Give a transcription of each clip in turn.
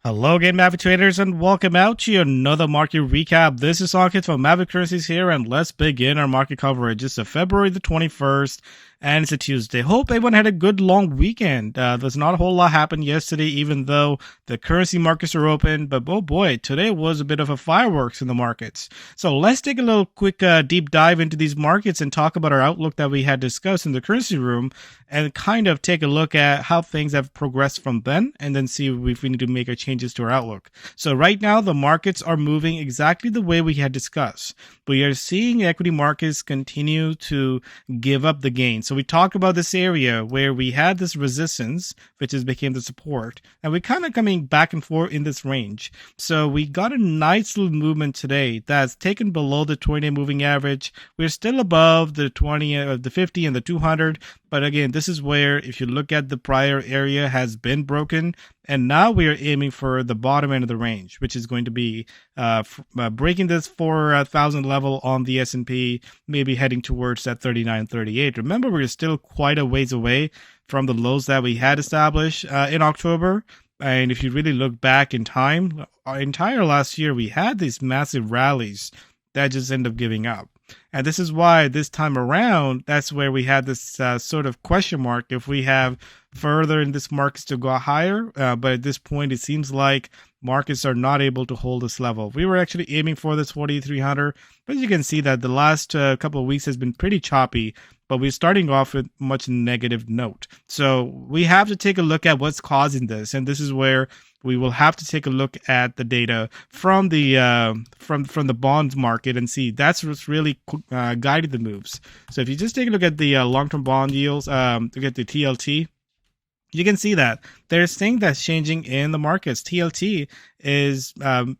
Hello again, Mavic traders, and welcome out to another market recap. This is Ankit from Mavic Currencies here, and let's begin our market coverage. It's February the 21st, and it's a Tuesday. Hope everyone had a good long weekend. There's not a whole lot happened yesterday, even though the currency markets are open, but oh boy, today was a bit of a fireworks in the markets. So let's take a little quick deep dive into these markets and talk about our outlook that we had discussed in the currency room, and kind of take a look at how things have progressed from then, and then see if we need to make a changes to our outlook. So right now, the markets are moving exactly the way we had discussed. We are seeing equity markets continue to give up the gain. So we talked about this area where we had this resistance, which has became the support, and we're kind of coming back and forth in this range. So we got a nice little movement today that's taken below the 20-day moving average. We're still above the 20, the 50 and the 200. But again, this is where, if you look at the prior area has been broken, and now we are aiming for the bottom end of the range, which is going to be breaking this 4,000 level on the S&P, maybe heading towards that 39.38. Remember, we're still quite a ways away from the lows that we had established in October. And if you really look back in time, our entire last year, we had these massive rallies that just end up giving up. And this is why this time around, that's where we had this sort of question mark if we have further in this markets to go higher. But at this point, it seems like markets are not able to hold this level. We were actually aiming for this 4,300, but you can see that the last couple of weeks has been pretty choppy, but we're starting off with much negative note. So we have to take a look at what's causing this. And this is where we will have to take a look at the data from the from the bonds market and see that's what's really guided the moves. So if you just take a look at the long-term bond yields, look at the TLT, you can see that there's things that's changing in the markets. TLT is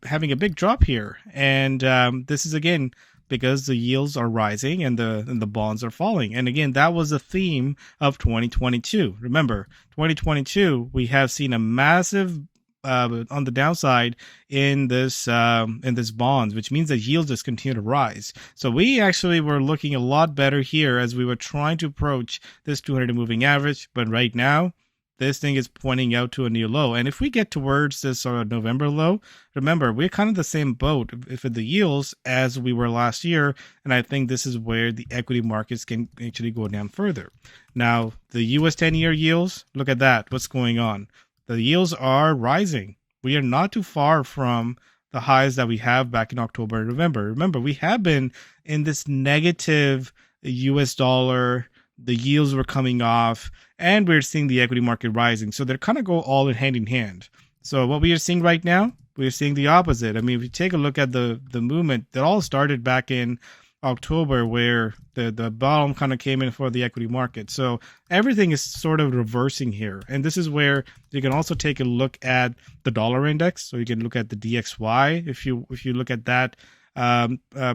having a big drop here, and this is again because the yields are rising and the bonds are falling. And again, that was the theme of 2022. Remember, 2022 we have seen a massive on the downside in this bonds, which means that yields just continue to rise. So we actually were looking a lot better here as we were trying to approach this 200 moving average. But right now, this thing is pointing out to a new low. And if we get towards this November low, remember, we're kind of the same boat for the yields as we were last year. And I think this is where the equity markets can actually go down further. Now, the US 10-year yields, look at that. What's going on? The yields are rising. We are not too far from the highs that we have back in October and November. Remember, we have been in this negative US dollar. The yields were coming off, and we're seeing the equity market rising. So they're kind of go all in hand. So what we are seeing right now, we're seeing the opposite. I mean, if you take a look at the movement, that all started back in October, where the bottom kind of came in for the equity market. So everything is sort of reversing here. And this is where you can also take a look at the dollar index. So you can look at the DXY. If you look at that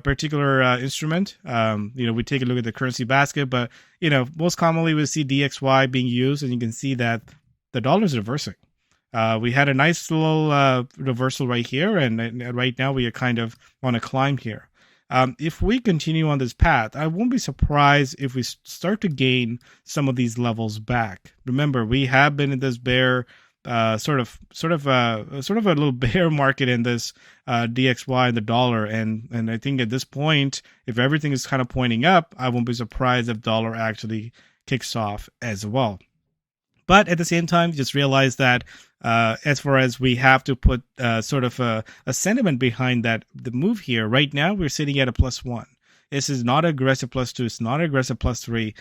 particular instrument, we take a look at the currency basket, but most commonly we see DXY being used, and you can see that the dollar is reversing. We had a nice little reversal right here, and right now we are kind of on a climb here. If we continue on this path, I won't be surprised if we start to gain some of these levels back. Remember, we have been in this bear, sort of a little bear market in this DXY and the dollar, and I think at this point, if everything is kind of pointing up, I won't be surprised if dollar actually kicks off as well. But at the same time, just realize that as far as we have to put sort of a sentiment behind that, the move here, right now we're sitting at a +1. This is not aggressive +2. It's not aggressive +3.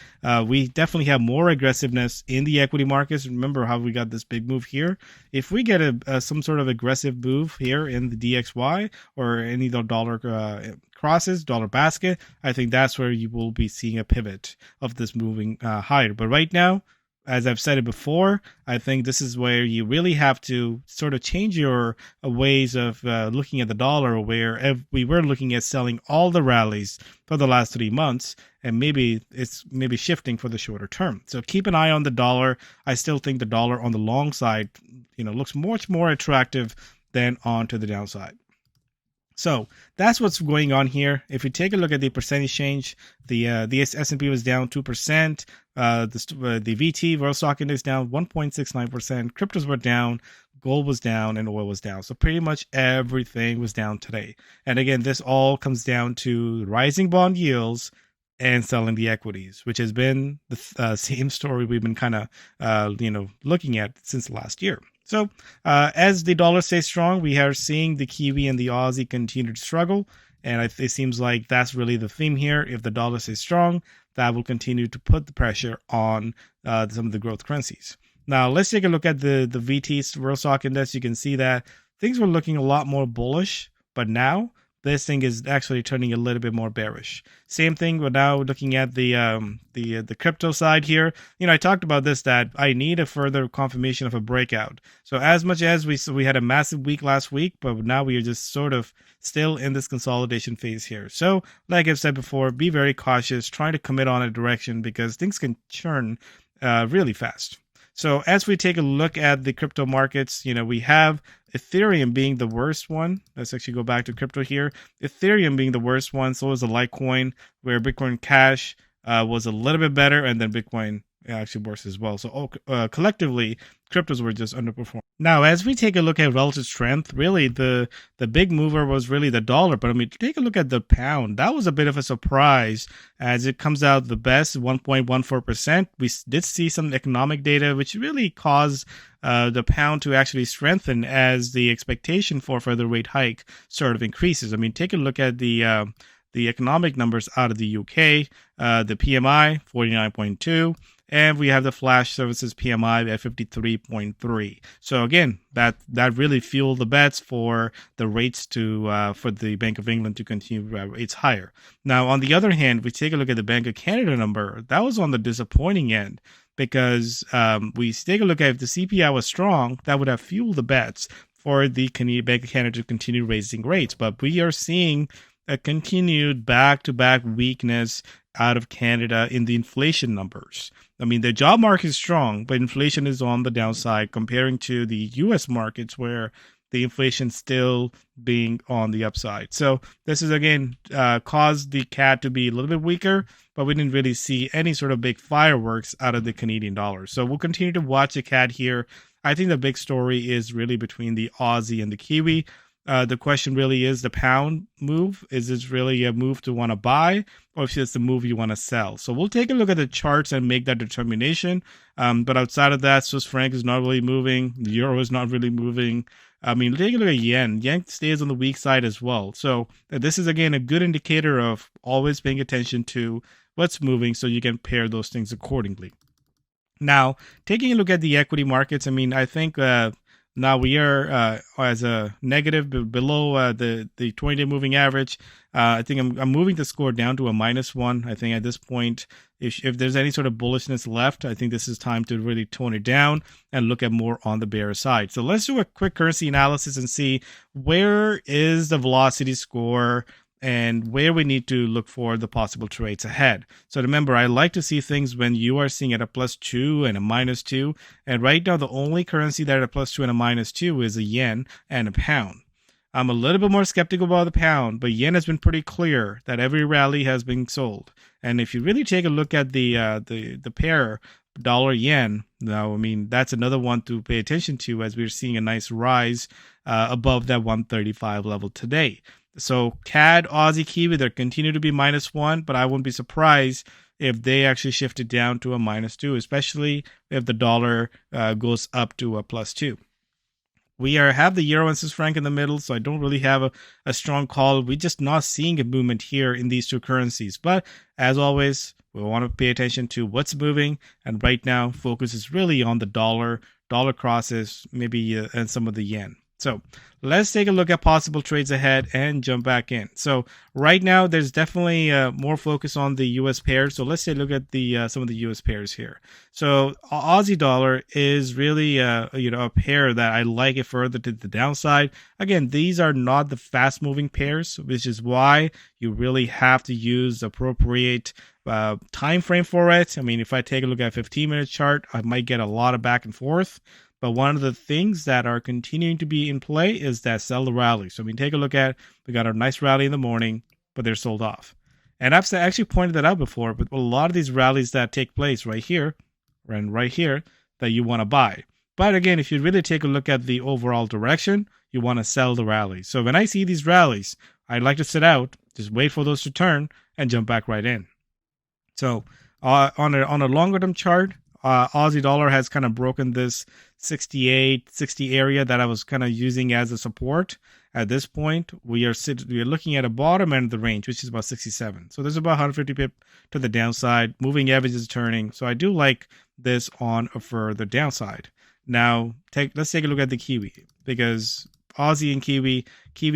We definitely have more aggressiveness in the equity markets. Remember how we got this big move here? If we get some sort of aggressive move here in the DXY or any of the dollar crosses, dollar basket, I think that's where you will be seeing a pivot of this moving higher. But right now, as I've said it before, I think this is where you really have to sort of change your ways of looking at the dollar, where we were looking at selling all the rallies for the last 3 months, and maybe it's shifting for the shorter term. So keep an eye on the dollar. I still think the dollar on the long side, looks much more attractive than on to the downside. So that's what's going on here. If you take a look at the percentage change, the S&P was down 2%. The VT World Stock Index down 1.69%. Cryptos were down. Gold was down and oil was down. So pretty much everything was down today. And again, this all comes down to rising bond yields and selling the equities, which has been the same story we've been kind of looking at since last year. So as the dollar stays strong, we are seeing the Kiwi and the Aussie continue to struggle. And it seems like that's really the theme here. If the dollar stays strong, that will continue to put the pressure on some of the growth currencies. Now, let's take a look at the VT World Stock Index. You can see that things were looking a lot more bullish, but now this thing is actually turning a little bit more bearish. Same thing, we're now looking at the crypto side here. I talked about this, that I need a further confirmation of a breakout. So as much as we had a massive week last week, but now we are just sort of still in this consolidation phase here. So like I've said before, be very cautious, trying to commit on a direction because things can churn really fast. So as we take a look at the crypto markets, we have Ethereum being the worst one. Let's actually go back to crypto here. Ethereum being the worst one. So is the Litecoin, where Bitcoin Cash was a little bit better, and then Bitcoin actually worse as well. So collectively, cryptos were just underperforming. Now, as we take a look at relative strength, really the big mover was really the dollar. But take a look at the pound. That was a bit of a surprise as it comes out the best, 1.14%. We did see some economic data which really caused the pound to actually strengthen as the expectation for further rate hike sort of increases. Take a look at the economic numbers out of the UK, the PMI 49.2, and we have the flash services PMI at 53.3. So again, that really fueled the bets for the rates for the Bank of England to continue rates higher. Now, on the other hand, we take a look at the Bank of Canada number. That was on the disappointing end, because we take a look at if the CPI was strong, that would have fueled the bets for the Bank of Canada to continue raising rates. But we are seeing a continued back-to-back weakness out of Canada in the inflation numbers. The job market is strong, but inflation is on the downside comparing to the U.S. markets where the inflation still being on the upside. So this is, again, caused the CAD to be a little bit weaker, but we didn't really see any sort of big fireworks out of the Canadian dollar. So we'll continue to watch the CAD here. I think the big story is really between the Aussie and the Kiwi. The question really is the pound move. Is this really a move to want to buy, or if it's the move you want to sell? So we'll take a look at the charts and make that determination. But outside of that, Swiss franc is not really moving. The euro is not really moving. Take a look at yen. Yen stays on the weak side as well. So this is, again, a good indicator of always paying attention to what's moving so you can pair those things accordingly. Now, taking a look at the equity markets, I think now we are as a negative below the 20-day moving average. I think I'm moving the score down to a -1. I think at this point, if there's any sort of bullishness left, I think this is time to really tone it down and look at more on the bearish side. So let's do a quick currency analysis and see where is the velocity score and where we need to look for the possible trades ahead. So remember, I like to see things when you are seeing at a +2 and a -2. And right now, the only currency that at a +2 and a -2 is a yen and a pound. I'm a little bit more skeptical about the pound, but yen has been pretty clear that every rally has been sold. And if you really take a look at the pair, dollar yen, now, that's another one to pay attention to as we're seeing a nice rise above that 135 level today. So CAD, Aussie, Kiwi, they continue to be -1, but I wouldn't be surprised if they actually shifted down to a -2, especially if the dollar goes up to a +2. We have the euro and Swiss franc in the middle, so I don't really have a strong call. We're just not seeing a movement here in these two currencies. But as always, we want to pay attention to what's moving. And right now, focus is really on the dollar crosses, maybe, and some of the yen. So let's take a look at possible trades ahead and jump back in. So right now, there's definitely more focus on the U.S. pairs. So let's take a look at some of the U.S. pairs here. So Aussie dollar is really a pair that I like it further to the downside. Again, these are not the fast moving pairs, which is why you really have to use appropriate time frame for it. If I take a look at a 15-minute chart, I might get a lot of back and forth. But one of the things that are continuing to be in play is that sell the rally. So take a look at, we got a nice rally in the morning, but they're sold off. And I've actually pointed that out before, but a lot of these rallies that take place right here and right here that you want to buy. But again, if you really take a look at the overall direction, you want to sell the rally. So when I see these rallies, I like to sit out, just wait for those to turn and jump back right in. So on a longer term chart, Aussie dollar has kind of broken this 68, 60 area that I was kind of using as a support. At this point, we are looking at a bottom end of the range, which is about 67. So there's about 150 pip to the downside. Moving average is turning. So I do like this on a further downside. Now, let's take a look at the Kiwi, because Aussie and Kiwi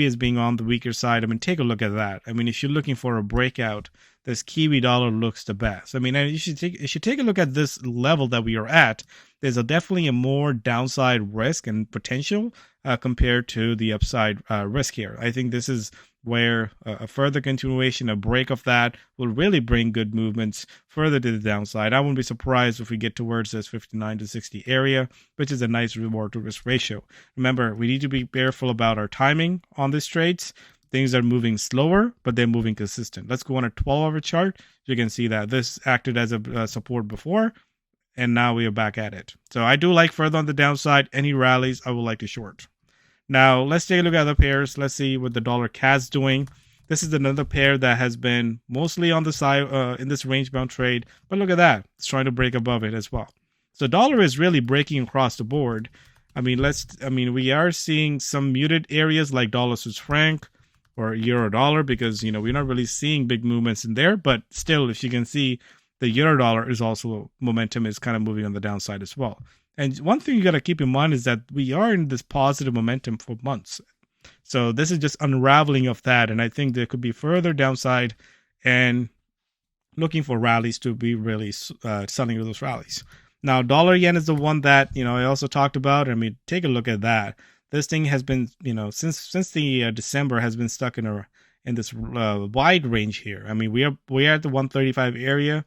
is being on the weaker side. Take a look at that. If you're looking for a breakout, this Kiwi dollar looks the best. You should take a look at this level that we are at. There's definitely a more downside risk and potential compared to the upside risk here. I think this is where a further continuation, a break of that will really bring good movements further to the downside. I wouldn't be surprised if we get towards this 59 to 60 area, which is a nice reward to risk ratio. Remember, we need to be careful about our timing on these trades. Things are moving slower, but they're moving consistent. Let's go on a 12-hour chart. You can see that this acted as a support before, and now we are back at it. So I do like further on the downside, any rallies I would like to short. Now, let's take a look at other pairs. Let's see what the dollar CAD's doing. This is another pair that has been mostly on the side in this range-bound trade. But look at that. It's trying to break above it as well. So dollar is really breaking across the board. We are seeing some muted areas like dollar Swiss franc or euro dollar, because, we're not really seeing big movements in there. But still, if you can see, the euro dollar is also, momentum is kind of moving on the downside as well. And one thing you got to keep in mind is that we are in this positive momentum for months. So this is just unraveling of that. And I think there could be further downside and looking for rallies to be really selling those rallies. Now, dollar yen is the one that, I also talked about. Take a look at that. This thing has been, since the December has been stuck in this wide range here. We are at the 135 area.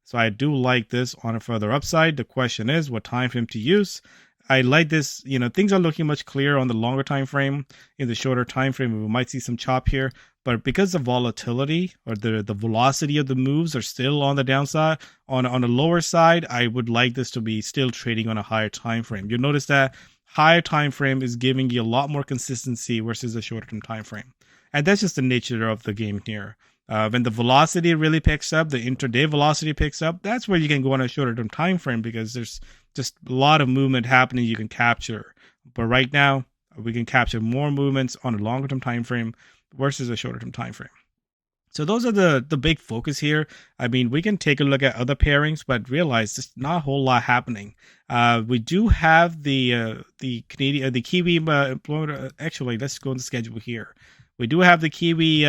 So I do like this on a further upside. The question is what time frame to use. I like this. Things are looking much clearer on the longer time frame. In the shorter time frame, we might see some chop here. But because the volatility or the velocity of the moves are still on the downside, on the lower side, I would like this to be still trading on a higher time frame. You'll notice that higher time frame is giving you a lot more consistency versus the shorter term time frame. And that's just the nature of the game here. When the velocity really picks up, the intraday velocity picks up, that's where you can go on a shorter term time frame, because there's just a lot of movement happening you can capture. But right now, we can capture more movements on a longer term time frame versus a shorter term time frame. So those are the big focus here. We can take a look at other pairings, but realize there's not a whole lot happening. We do have the Kiwi employment. Actually, let's go on the schedule here. We do have the Kiwi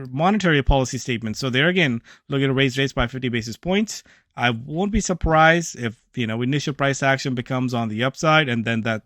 monetary policy statement. So there again, looking to raise rates by 50 basis points. I won't be surprised if initial price action becomes on the upside and then that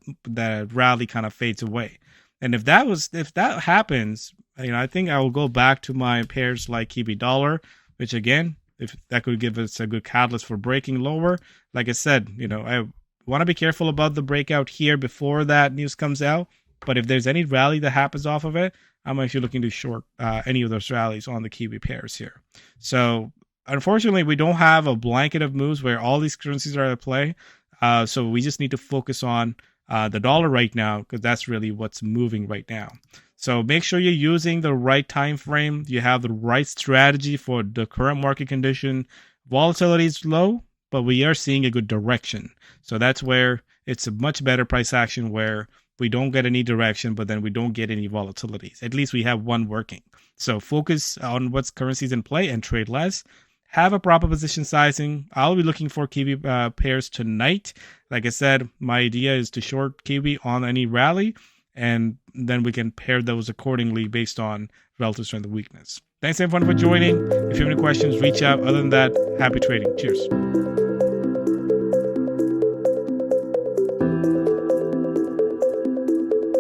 rally kind of fades away. And if that happens, I think I will go back to my pairs like Kiwi dollar, which again, if that could give us a good catalyst for breaking lower. Like I said, I want to be careful about the breakout here before that news comes out. But if there's any rally that happens off of it, I'm actually looking to short any of those rallies on the Kiwi pairs here. So unfortunately, we don't have a blanket of moves where all these currencies are at play. So we just need to focus on the dollar right now, because that's really what's moving right now. So make sure you're using the right time frame. You have the right strategy for the current market condition. Volatility is low, but we are seeing a good direction. So that's where it's a much better price action, where we don't get any direction, but then we don't get any volatilities. At least we have one working. So focus on what's currencies in play and trade less. Have a proper position sizing. I'll be looking for Kiwi pairs tonight. Like I said, my idea is to short Kiwi on any rally, and then we can pair those accordingly based on relative strength and weakness. Thanks everyone for joining. If you have any questions, reach out. Other than that, happy trading. Cheers.